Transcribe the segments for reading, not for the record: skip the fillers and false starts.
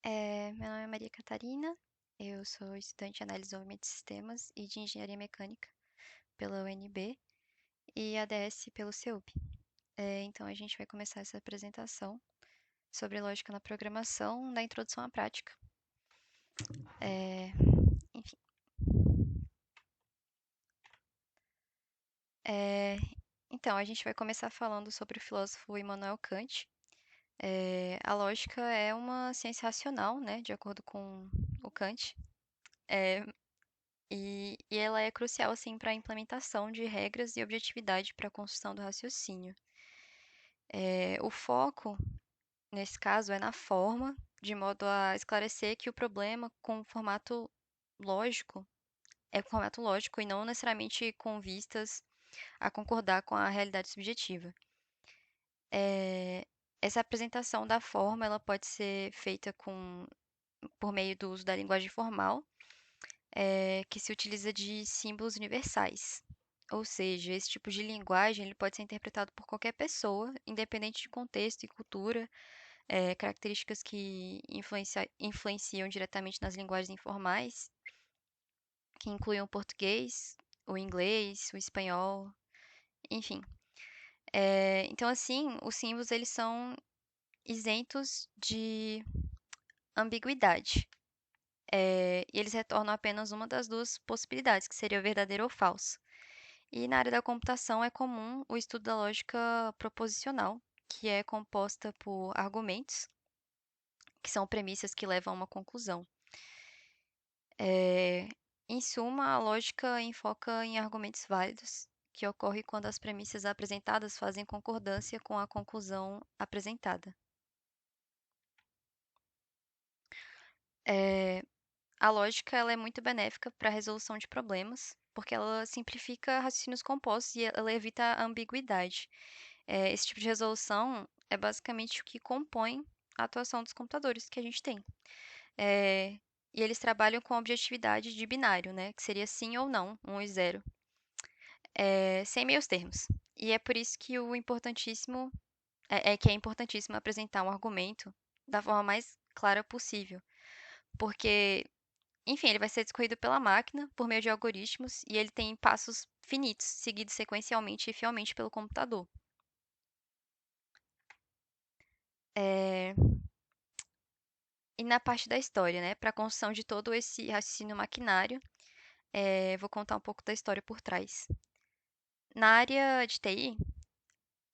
Meu nome é Maria Catarina, eu sou estudante de análise de desenvolvimento de sistemas e de engenharia mecânica pela UNB e ADS pelo CEUP. Então a gente vai começar essa apresentação sobre lógica na programação da introdução à prática. É, enfim, é, então a gente vai começar falando sobre o filósofo Immanuel Kant. A lógica é uma ciência racional, né, de acordo com o Kant. É, e ela é crucial, assim, para a implementação de regras e objetividade para a construção do raciocínio. O foco, nesse caso, é na forma, de modo a esclarecer que o problema com formato lógico é formato lógico e não necessariamente com vistas a concordar com a realidade subjetiva. É, Essa apresentação da forma, ela pode ser feita por meio do uso da linguagem formal, que se utiliza de símbolos universais. Ou seja, esse tipo de linguagem ele pode ser interpretado por qualquer pessoa, independente de contexto e cultura, características que influenciam diretamente nas linguagens informais, que incluem o português, o inglês, o espanhol, enfim. Então, assim, os símbolos eles são isentos de ambiguidade. E eles retornam apenas uma das duas possibilidades, que seria o verdadeiro ou falso. E na área da computação é comum o estudo da lógica proposicional, que é composta por argumentos, que são premissas que levam a uma conclusão. É, Em suma, a lógica enfoca em argumentos válidos, que ocorre quando as premissas apresentadas fazem concordância com a conclusão apresentada. É, a lógica ela é muito benéfica para a resolução de problemas, porque ela simplifica raciocínios compostos e ela evita a ambiguidade. Esse tipo de resolução é basicamente o que compõe a atuação dos computadores que a gente tem. É, e eles trabalham com a objetividade de binário, né? Que seria sim ou não, um e zero, sem meios termos. E é por isso que é importantíssimo apresentar um argumento da forma mais clara possível, porque enfim, ele vai ser discorrido pela máquina por meio de algoritmos e ele tem passos finitos, seguidos sequencialmente e fielmente pelo computador. É, E na parte da história, né, para a construção de todo esse raciocínio maquinário, vou contar um pouco da história por trás. Na área de TI,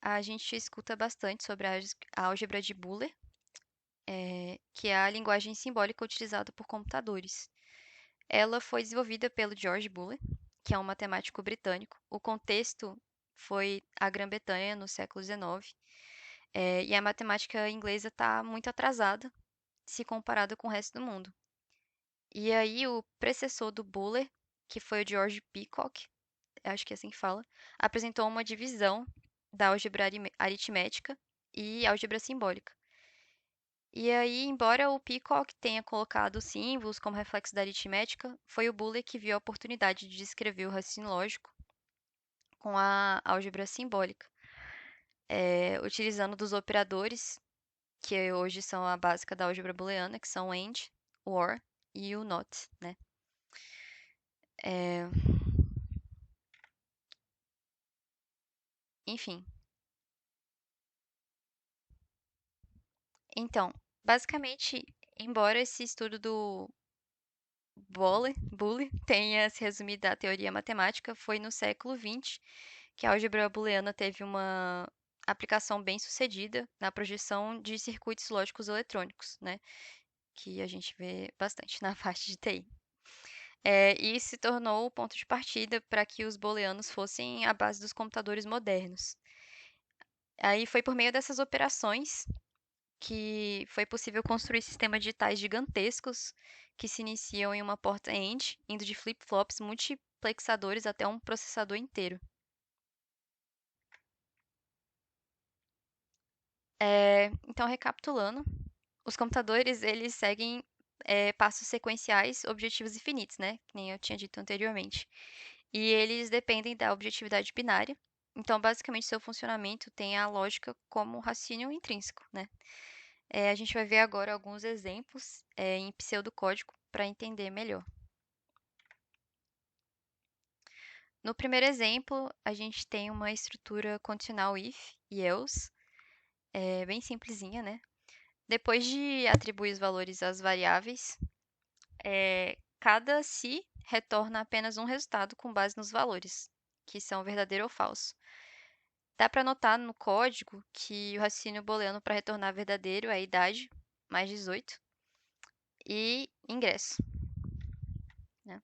a gente escuta bastante sobre a álgebra de Euler, que é a linguagem simbólica utilizada por computadores. Ela foi desenvolvida pelo George Euler, que é um matemático britânico. O contexto foi a Grã-Bretanha no século XIX, e a matemática inglesa está muito atrasada se comparada com o resto do mundo. E aí o precessor do Euler, que foi o George Peacock, acho que é assim que fala, apresentou uma divisão da álgebra aritmética e álgebra simbólica. E aí, embora o Peacock tenha colocado símbolos como reflexo da aritmética, foi o Euler que viu a oportunidade de descrever o raciocínio lógico com a álgebra simbólica, utilizando dos operadores que hoje são a básica da álgebra booleana, que são o AND, o OR e o NOT, né? É, Enfim, então, basicamente, embora esse estudo do Boole tenha se resumido à teoria matemática, foi no século XX que a álgebra booleana teve uma aplicação bem sucedida na projeção de circuitos lógicos eletrônicos, né? Que a gente vê bastante na parte de TI. E se tornou o ponto de partida para que os booleanos fossem a base dos computadores modernos. Aí foi por meio dessas operações que foi possível construir sistemas digitais gigantescos que se iniciam em uma porta AND, indo de flip-flops multiplexadores até um processador inteiro. Então, recapitulando, os computadores eles seguem passos sequenciais, objetivos infinitos, né? Que nem eu tinha dito anteriormente. E eles dependem da objetividade binária. Então, basicamente, seu funcionamento tem a lógica como um raciocínio intrínseco, né? A gente vai ver agora alguns exemplos em pseudocódigo para entender melhor. No primeiro exemplo, a gente tem uma estrutura condicional if e else, bem simplesinha, né? Depois de atribuir os valores às variáveis, cada se retorna apenas um resultado com base nos valores, que são verdadeiro ou falso. Dá para notar no código que o raciocínio booleano para retornar verdadeiro é idade mais 18 e ingresso, né?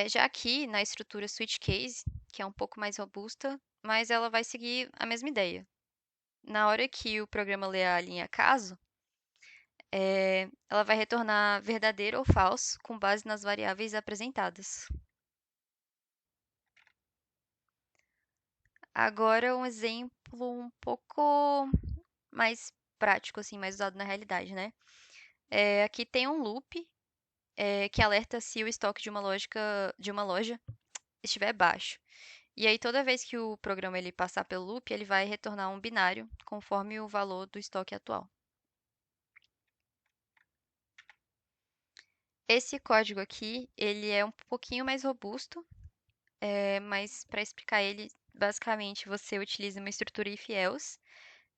Já aqui na estrutura switch case, que é um pouco mais robusta, mas ela vai seguir a mesma ideia. Na hora que o programa lê a linha caso, ela vai retornar verdadeiro ou falso com base nas variáveis apresentadas. Agora um exemplo um pouco mais prático, assim, mais usado na realidade, né? Aqui tem um loop que alerta se o estoque de uma loja estiver baixo. E aí toda vez que o programa ele passar pelo loop, ele vai retornar um binário conforme o valor do estoque atual. Esse código aqui, ele é um pouquinho mais robusto, mas para explicar ele, basicamente você utiliza uma estrutura if-else,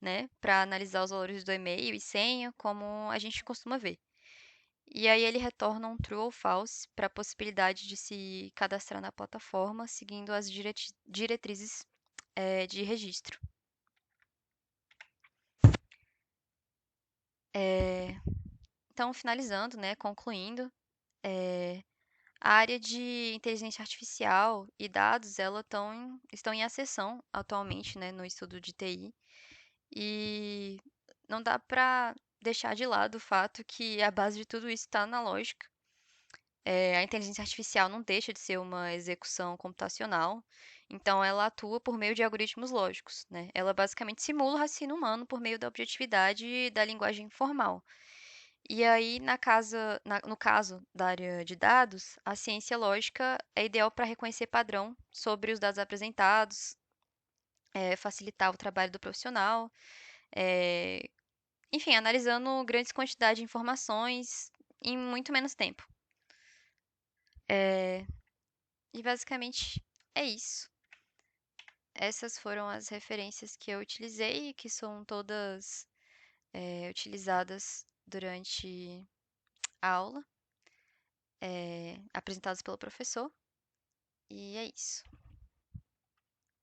né, para analisar os valores do e-mail e senha, como a gente costuma ver. E aí ele retorna um true ou false para a possibilidade de se cadastrar na plataforma seguindo as diretrizes de registro. Então, finalizando, né, concluindo, a área de inteligência artificial e dados, estão em ascensão atualmente, né, no estudo de TI. E não dá para deixar de lado o fato que a base de tudo isso está na lógica. A inteligência artificial não deixa de ser uma execução computacional, então ela atua por meio de algoritmos lógicos, né? Ela basicamente simula o raciocínio humano por meio da objetividade da linguagem formal. E aí, no caso da área de dados, a ciência lógica é ideal para reconhecer padrão sobre os dados apresentados, facilitar o trabalho do profissional, é, enfim, analisando grandes quantidades de informações em muito menos tempo. É, e basicamente é isso. Essas foram as referências que eu utilizei, que são todas utilizadas durante a aula, apresentadas pelo professor. E é isso.